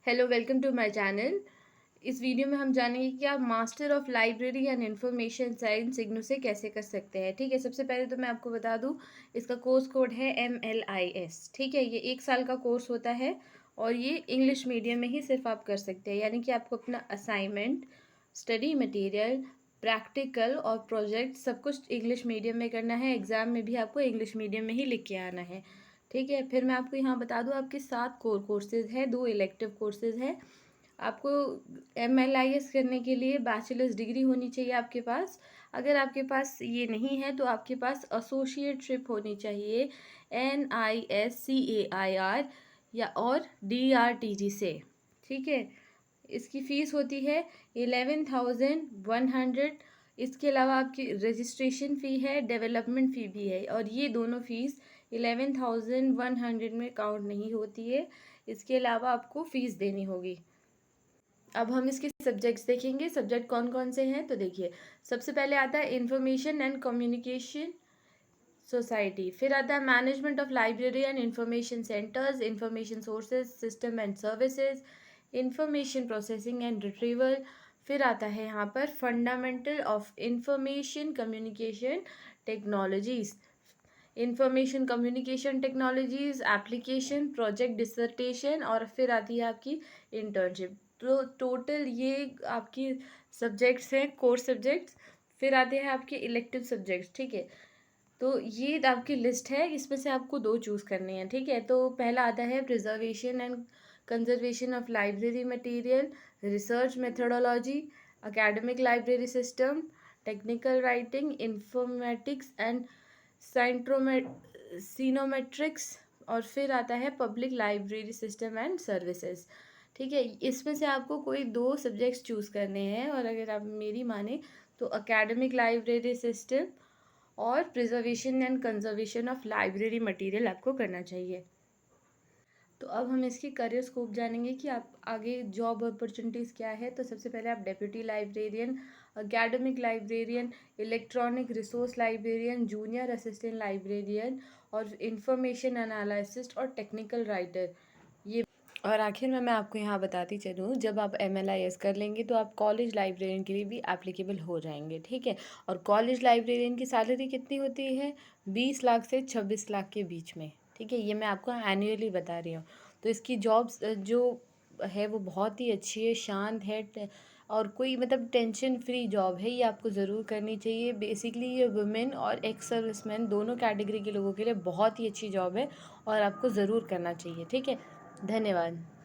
Hello, welcome to my channel. इस video में हम जानेंगे कि आप master of library and information science IGNOU से कैसे कर सकते हैं। ठीक है, सबसे पहले तो मैं आपको बता दूं, इसका कोर्स कोड है MLIS। ठीक है, ये 1 साल का कोर्स होता है और ये इंग्लिश मीडियम में ही सिर्फ आप कर सकते हैं। यानी कि आपको अपना असाइनमेंट, स्टडी मटेरियल, प्रैक्टिकल और प्रोजेक्ट सब कुछ इंग्लिश मीडियम में करना है। एग्ज़ाम में भी आपको इंग्लिश मीडियम में ही लिख के आना है। ठीक है, फिर मैं आपको यहाँ बता दूँ, आपके 7 कोर कोर्सेज हैं, 2 इलेक्टिव कोर्सेज हैं। आपको MLIS करने के लिए बैचलर्स डिग्री होनी चाहिए आपके पास। अगर आपके पास ये नहीं है तो आपके पास एसोसिएटशिप होनी चाहिए NISCAIR या और DRTG से। ठीक है, इसकी फ़ीस होती है 11,100। इसके अलावा आपकी रजिस्ट्रेशन फ़ी है, डेवलपमेंट फ़ी भी है, और ये दोनों फ़ीस 11,100 में काउंट नहीं होती है। इसके अलावा आपको फ़ीस देनी होगी। अब हम इसके सब्जेक्ट्स देखेंगे। सब्जेक्ट कौन कौन से हैं तो देखिए, सबसे पहले आता है इंफॉर्मेशन एंड कम्युनिकेशन सोसाइटी, फिर आता है management of library and information centres, information sources system and services, information processing and retrieval, फिर आता है यहाँ पर fundamental of information communication technologies, information communication technologies application, project dissertation, और फिर आती है आपकी इंटर्नशिप। तो टोटल ये आपकी सब्जेक्ट्स हैं, कोर्स सब्जेक्ट्स। फिर आते हैं आपके इलेक्टिव सब्जेक्ट्स। ठीक है, तो ये आपकी लिस्ट है, इसमें से आपको 2 चूज़ करने हैं। ठीक है, तो पहला आता है preservation and conservation of library material, research methodology, academic library system, technical writing, informatics and scientometrics, और फिर आता है public library system and services. ठीक है, इसमें से आपको कोई 2 सब्जेक्ट्स चूज़ करने हैं, और अगर आप मेरी माने तो एकेडमिक लाइब्रेरी सिस्टम और preservation and conservation of library material आपको करना चाहिए। तो अब हम इसकी करियर स्कोप जानेंगे कि आप आगे जॉब अपॉर्चुनिटीज़ क्या है। तो सबसे पहले आप deputy librarian, academic librarian, electronic resource librarian, junior assistant librarian, और इंफॉर्मेशन एनालिसिस्ट और टेक्निकल राइटर, ये। और आखिर में मैं आपको यहाँ बताती चलूँ, जब आप MLIS कर लेंगे तो आप कॉलेज लाइब्रेरियन के लिए भी एप्लीकेबल हो जाएंगे। ठीक है, और कॉलेज लाइब्रेरियन की सैलरी कितनी होती है? 20 लाख से 26 लाख के बीच में। ठीक है, ये मैं आपको एनुअली बता रही हूँ। तो इसकी जॉब्स जो है वो बहुत ही अच्छी है, शांत है, और कोई मतलब टेंशन फ्री जॉब है। ये आपको ज़रूर करनी चाहिए। बेसिकली ये वुमेन और एक्स सर्विसमैन दोनों कैटेगरी के लोगों के लिए बहुत ही अच्छी जॉब है, और आपको ज़रूर करना चाहिए। ठीक है, धन्यवाद।